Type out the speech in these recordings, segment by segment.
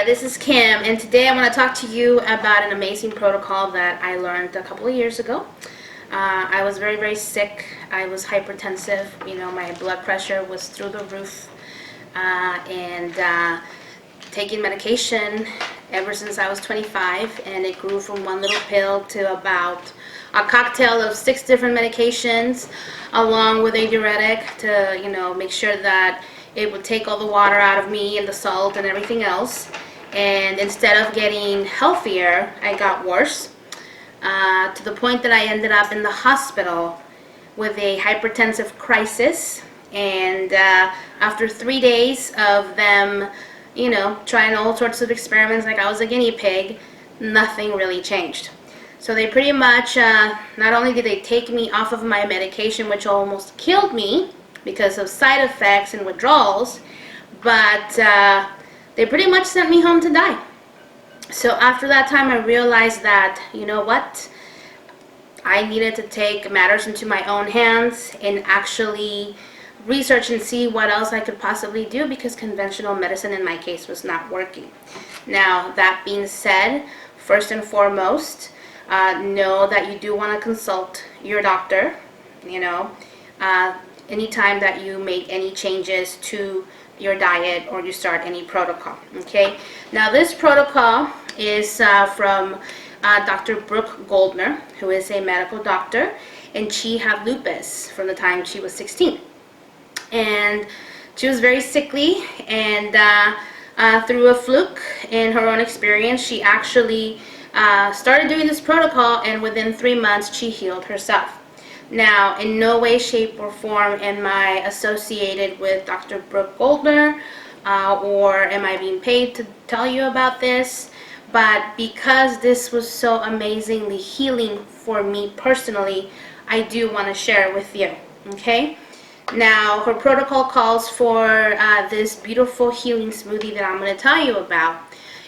This is Kim, and today I want to talk to you about an amazing protocol that I learned a couple of years ago. I was very, very sick. I was hypertensive. My blood pressure was through the roof, and taking medication ever since I was 25, and it grew from one little pill to about a cocktail of 6 different medications, along with a diuretic to make sure that it would take all the water out of me and the salt and everything else. And instead of getting healthier, I got worse, to the point that I ended up in the hospital with a hypertensive crisis. And after 3 days of them trying all sorts of experiments like I was a guinea pig, nothing really changed. So they pretty much, not only did they take me off of my medication, which almost killed me because of side effects and withdrawals, but they pretty much sent me home to die. So after that time, I realized that, what? I needed to take matters into my own hands and actually research and see what else I could possibly do, because conventional medicine in my case was not working. Now, that being said, first and foremost, know that you do want to consult your doctor, anytime that you make any changes to your diet or you start any protocol. Okay, now this protocol is from Dr. Brooke Goldner, who is a medical doctor, and she had lupus from the time she was 16. And she was very sickly, and through a fluke in her own experience, she actually started doing this protocol, and within 3 months she healed herself. Now, in no way, shape, or form am I associated with Dr. Brooke Goldner, or am I being paid to tell you about this, but because this was so amazingly healing for me personally, I do want to share it with you. Okay? Now, her protocol calls for this beautiful healing smoothie that I'm going to tell you about,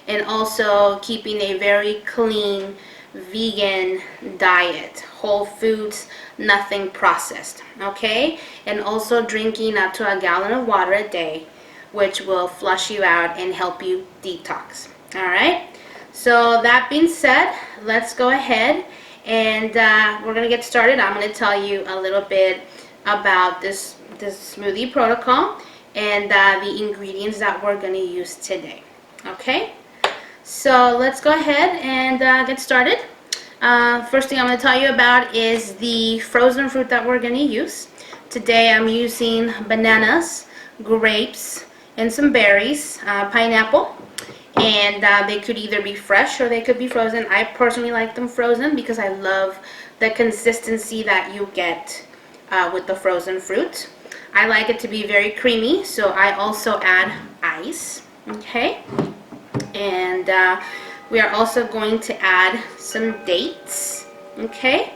and also keeping a very clean vegan diet, whole foods, nothing processed. Okay? And also drinking up to a gallon of water a day, which will flush you out and help you detox. Alright? So that being said, let's go ahead and we're going to get started. I'm going to tell you a little bit about this smoothie protocol and the ingredients that we're going to use today. Okay, so let's go ahead and get started. First thing I'm going to tell you about is the frozen fruit that we're going to use. Today I'm using bananas, grapes, and some berries, pineapple, and they could either be fresh or they could be frozen. I personally like them frozen because I love the consistency that you get with the frozen fruit. I like it to be very creamy, so I also add ice. Okay, and we are also going to add some dates. Okay,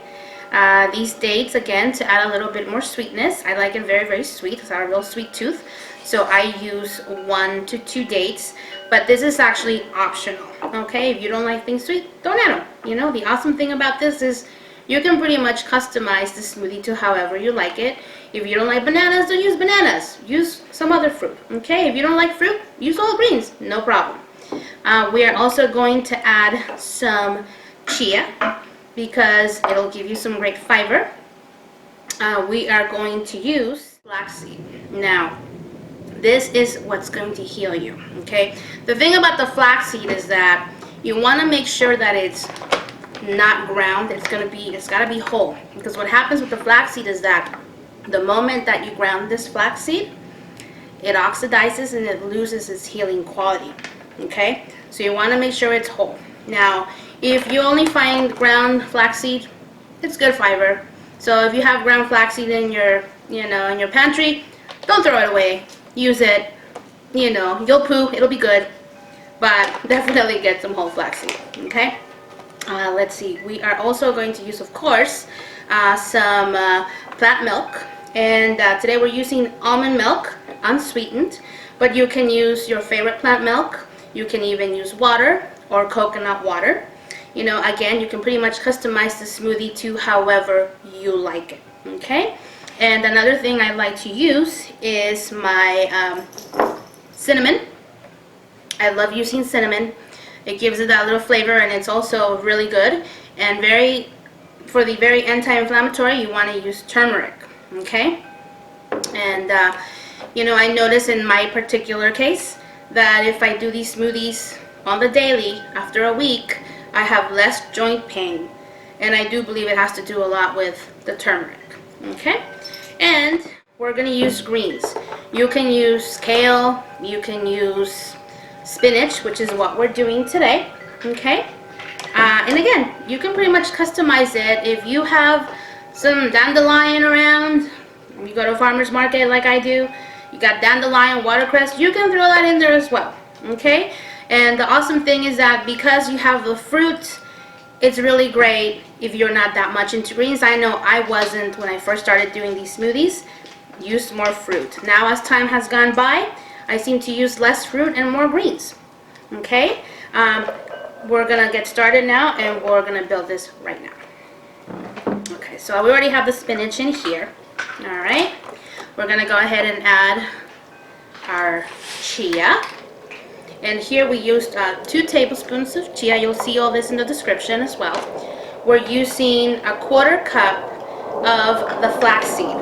these dates, again, to add a little bit more sweetness. I like it very, very sweet. It's a real sweet tooth, so I use 1 to 2 dates, but this is actually optional. Okay, if you don't like things sweet, don't add them. The awesome thing about this is you can pretty much customize the smoothie to however you like it. If you don't like bananas, don't use bananas. Use some other fruit. Okay, if you don't like fruit, use whole grains. No problem. We are also going to add some chia because it'll give you some great fiber. We are going to use flaxseed. Now, this is what's going to heal you. Okay, the thing about the flaxseed is that you want to make sure that it's not ground. It's got to be whole, because what happens with the flaxseed is that the moment that you ground this flaxseed, it oxidizes and it loses its healing quality. Okay, so you want to make sure it's whole. Now, if you only find ground flaxseed, it's good fiber. So if you have ground flaxseed in your in your pantry, don't throw it away. Use it. You'll poo. It'll be good, but definitely get some whole flaxseed. Okay. Let's see, we are also going to use, of course, some plant milk, and today we're using almond milk, unsweetened, but you can use your favorite plant milk. You can even use water or coconut water. Again, you can pretty much customize the smoothie to however you like it. Okay, and another thing I like to use is my cinnamon. I love using cinnamon. It gives it that little flavor, and it's also really good. And for the very anti-inflammatory, you want to use turmeric, okay? And you know, I notice in my particular case that if I do these smoothies on the daily, after a week, I have less joint pain. And I do believe it has to do a lot with the turmeric, okay? And we're going to use greens. You can use kale, you can use spinach, which is what we're doing today, okay? And again, you can pretty much customize it. If you have some dandelion around, you go to a farmer's market like I do, you got dandelion, watercress, you can throw that in there as well, okay? And the awesome thing is that because you have the fruit, it's really great if you're not that much into greens. I know I wasn't when I first started doing these smoothies. Used more fruit. Now as time has gone by, I seem to use less fruit and more greens, okay? We're gonna get started now, and we're gonna build this right now. Okay, so we already have the spinach in here. All right, we're gonna go ahead and add our chia, and here we used 2 tablespoons of chia. You'll see all this in the description as well. We're using a 1/4 cup of the flaxseed.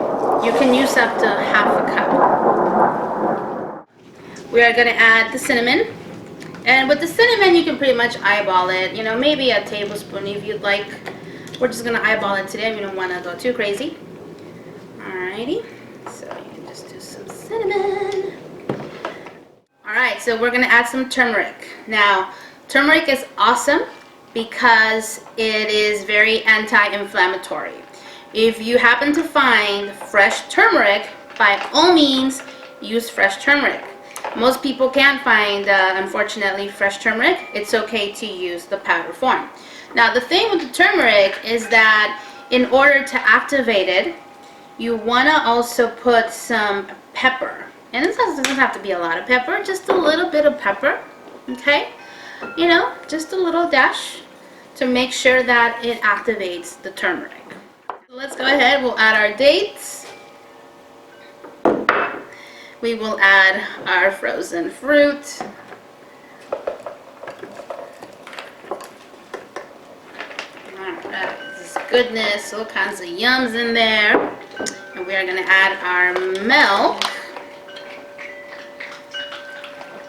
You can use up to 1/2 cup. We are gonna add the cinnamon. And with the cinnamon, you can pretty much eyeball it, you know, maybe a tablespoon if you'd like. We're just going to eyeball it today. We don't want to go too crazy. Alrighty, so you can just do some cinnamon. Alright, so we're going to add some turmeric. Now, turmeric is awesome because it is very anti-inflammatory. If you happen to find fresh turmeric, by all means, use fresh turmeric. Most people can't find, unfortunately, fresh turmeric. It's okay to use the powder form. Now, the thing with the turmeric is that in order to activate it, you want to also put some pepper. And this doesn't have to be a lot of pepper, just a little bit of pepper, okay? You know, just a little dash to make sure that it activates the turmeric. So let's go ahead, we'll add our dates. We will add our frozen fruit. Alright, this is goodness, all kinds of yums in there. And we are going to add our milk.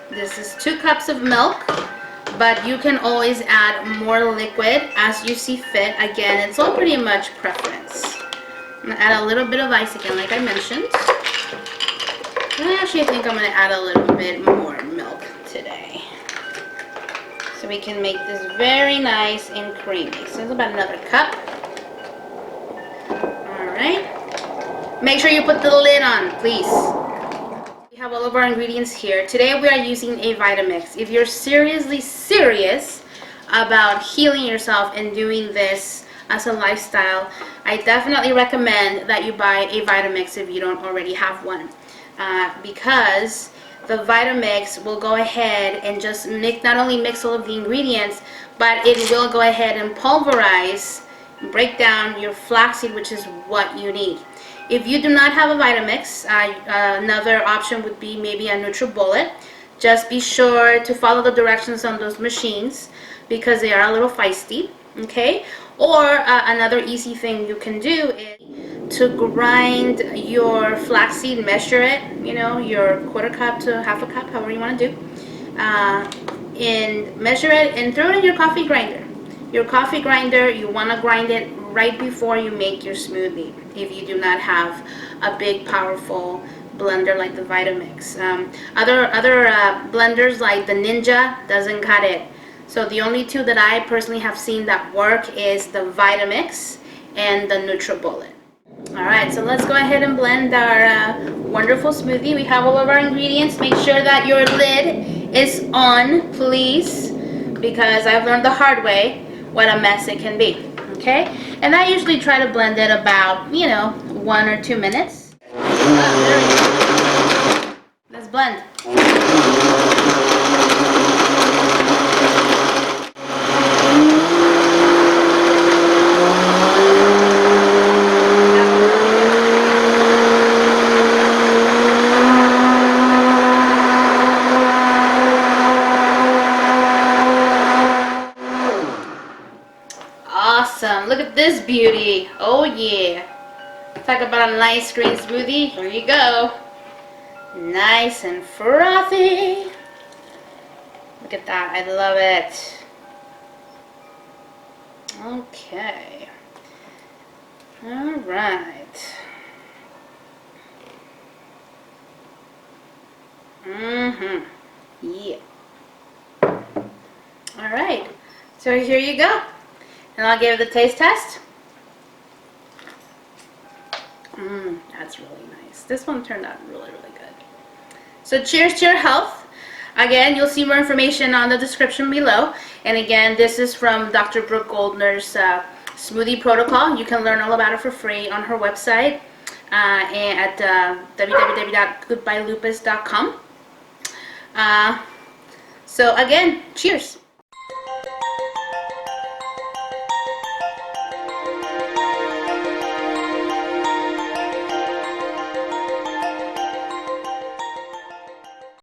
This is 2 cups of milk, but you can always add more liquid as you see fit. Again, it's all pretty much preference. I'm going to add a little bit of ice again, like I mentioned. Actually, I think I'm going to add a little bit more milk today, so we can make this very nice and creamy. So it's about another cup. Alright. Make sure you put the lid on, please. We have all of our ingredients here. Today we are using a Vitamix. If you're seriously serious about healing yourself and doing this as a lifestyle, I definitely recommend that you buy a Vitamix if you don't already have one. Because the Vitamix will go ahead and just not only mix all of the ingredients, but it will go ahead and pulverize, break down your flaxseed, which is what you need. If you do not have a Vitamix, another option would be maybe a NutriBullet. Just be sure to follow the directions on those machines because they are a little feisty, okay? Or another easy thing you can do is to grind your flaxseed, measure it, you know, your 1/4 cup to 1/2 cup, however you want to do, and measure it and throw it in your coffee grinder. Your coffee grinder, you want to grind it right before you make your smoothie if you do not have a big, powerful blender like the Vitamix. Other blenders like the Ninja doesn't cut it. So the only 2 that I personally have seen that work is the Vitamix and the NutriBullet. Alright, so let's go ahead and blend our wonderful smoothie. We have all of our ingredients. Make sure that your lid is on, please, because I've learned the hard way what a mess it can be. Okay? And I usually try to blend it about, you know, 1 or 2 minutes. Let's blend. Awesome. Look at this beauty. Oh yeah. Talk about a nice green smoothie. Here you go. Nice and frothy. Look at that. I love it. Okay. All right. Yeah. All right. So here you go. And I'll give it the taste test. That's really nice. This one turned out really, really good. So cheers to your health. Again, you'll see more information on the description below. And again, this is from Dr. Brooke Goldner's smoothie protocol. You can learn all about it for free on her website and at www.goodbyelupus.com. So again, cheers.